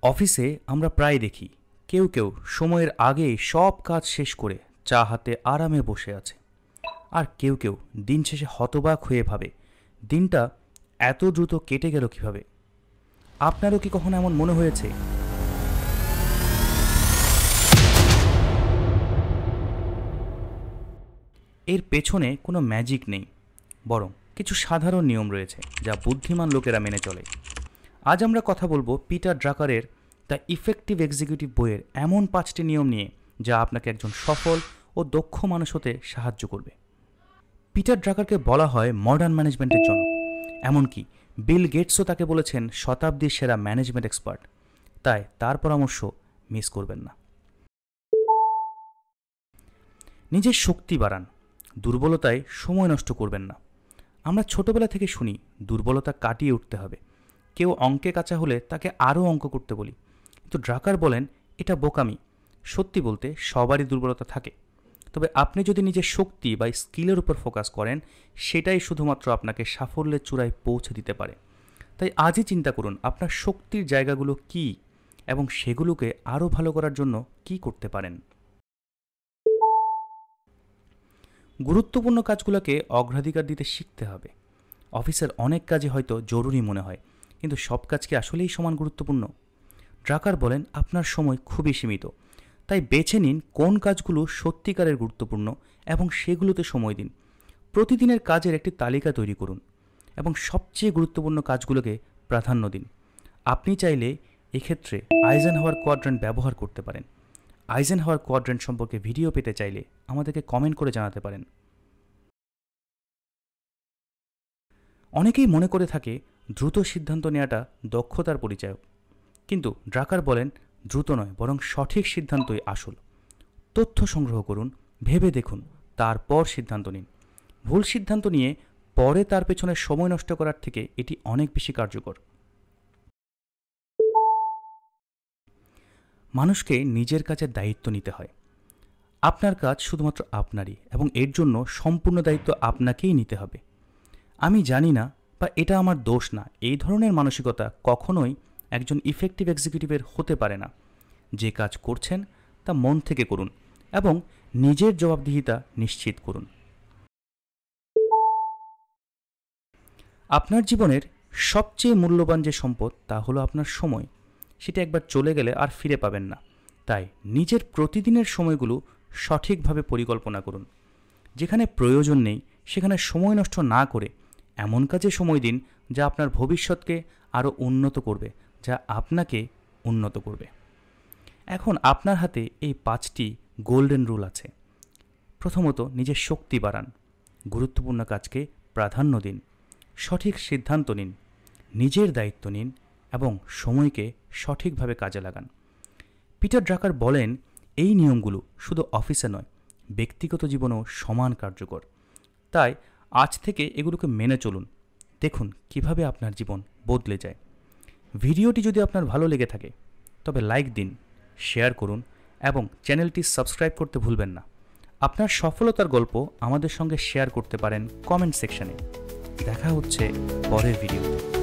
অফিসে আমরা প্রায় দেখি কেউ কেউ সময়ের আগেই সব কাজ শেষ করে চা হাতে আরামে বসে আছে, আর কেউ কেউ দিন শেষে হতবাক হয়ে ভাবে দিনটা এত দ্রুত কেটে গেল কিভাবে। আপনারও কি কখনো এমন মনে হয়েছে? এর পেছনে কোনো ম্যাজিক নেই, বরং কিছু সাধারণ নিয়ম রয়েছে যা বুদ্ধিমান লোকেরা মেনে চলে। আজ আমরা কথা বলবো পিটার ড্রাকারের দ্য ইফেক্টিভ এক্সিকিউটিভ বইয়ের এমন 5টি নিয়ম নিয়ে যা আপনাকে একজন সফল ও দক্ষ মানুষ হতে সাহায্য করবে। পিটার ড্রাকারকে বলা হয় মডার্ন ম্যানেজমেন্টের জনক, এমনকি বিল গেটসও তাকে বলেছেন শতাব্দীর সেরা ম্যানেজমেন্ট এক্সপার্ট। তাই তার পরামর্শ মিস করবেন না। নিজের শক্তি বাড়ান, দুর্বলতায় সময় নষ্ট করবেন না। আমরা ছোটবেলা থেকে শুনি দুর্বলতা কাটিয়ে উঠতে হবে। কেউ অঙ্কে কাঁচা হলে তাকে আরও অঙ্ক করতে বলি, কিন্তু ড্রাকার বলেন এটা বোকামি। সত্যি বলতে সবারই দুর্বলতা থাকে, তবে আপনি যদি নিজের শক্তি বা স্কিলের উপর ফোকাস করেন, সেটাই শুধুমাত্র আপনাকে সাফল্যের চূড়ায় পৌঁছে দিতে পারে। তাই আজই চিন্তা করুন আপনার শক্তির জায়গাগুলো কী এবং সেগুলোকে আরও ভালো করার জন্য কী করতে পারেন। গুরুত্বপূর্ণ কাজগুলোকে অগ্রাধিকার দিতে শিখতে হবে। অফিসের অনেক কাজই হয়তো জরুরি মনে হয়, কিন্তু সব কাজ কি আসলেই সমান গুরুত্বপূর্ণ? ড্রাকার বলেন আপনার সময় খুবই সীমিত, তাই বেছে নিন কোন কাজগুলো সত্যিকারের গুরুত্বপূর্ণ এবং সেগুলোতে সময় দিন। প্রতিদিনের কাজের একটি তালিকা তৈরি করুন এবং সবচেয়ে গুরুত্বপূর্ণ কাজগুলোকে প্রাধান্য দিন। আপনি চাইলে এক্ষেত্রে আইজেনহাওয়ার কোয়াড্র্যান্ট ব্যবহার করতে পারেন। আইজেনহাওয়ার কোয়াড্র্যান্ট সম্পর্কে ভিডিও পেতে চাইলে আমাদেরকে কমেন্ট করে জানাতে পারেন। অনেকেই মনে করে থাকে দ্রুত সিদ্ধান্ত নেওয়াটা দক্ষতার পরিচায়ক, কিন্তু ড্রাকার বলেন দ্রুত নয়, বরং সঠিক সিদ্ধান্তই আসল। তথ্য সংগ্রহ করুন, ভেবে দেখুন, তারপর সিদ্ধান্ত নিন। ভুল সিদ্ধান্ত নিয়ে পরে তার পেছনে সময় নষ্ট করার থেকে এটি অনেক বেশি কার্যকর। মানুষকে নিজের কাজের দায়িত্ব নিতে হয়। আপনার কাজ শুধুমাত্র আপনারই, এবং এর জন্য সম্পূর্ণ দায়িত্ব আপনাকেই নিতে হবে। আমি জানি না বা এটা আমার দোষ না, এই ধরনের মানসিকতা কখনোই একজন ইফেক্টিভ এক্সিকিউটিভের হতে পারে না। যে কাজ করছেন তা মন থেকে করুন এবং নিজের জবাবদিহিতা নিশ্চিত করুন। আপনার জীবনের সবচেয়ে মূল্যবান যে সম্পদ তা হলো আপনার সময়। সেটা একবার চলে গেলে আর ফিরে পাবেন না। তাই নিজের প্রতিদিনের সময়গুলো সঠিকভাবে পরিকল্পনা করুন। যেখানে প্রয়োজন নেই সেখানে সময় নষ্ট না করে এমন কাজে সময় দিন যা আপনার ভবিষ্যৎকে আরও উন্নত করবে, যা আপনাকে উন্নত করবে। এখন আপনার হাতে এই 5টি গোল্ডেন রুল আছে। প্রথমত, নিজের শক্তি বাড়ান, গুরুত্বপূর্ণ কাজকে প্রাধান্য দিন, সঠিক সিদ্ধান্ত নিন, নিজের দায়িত্ব নিন এবং সময়কে সঠিকভাবে কাজে লাগান। পিটার ড্রাকার বলেন এই নিয়মগুলো শুধু অফিসে নয়, ব্যক্তিগত জীবনেও সমান কার্যকর। তাই আজ থেকে এগুলোকে মেনে চলুন, দেখুন কিভাবে আপনার জীবন বদলে যায়। ভিডিওটি যদি আপনার ভালো লেগে থাকে তবে লাইক দিন, শেয়ার করুন এবং চ্যানেলটি সাবস্ক্রাইব করতে ভুলবেন না। আপনার সফলতার গল্প আমাদের সঙ্গে শেয়ার করতে পারেন কমেন্ট সেকশনে। দেখা হচ্ছে পরের ভিডিওতে।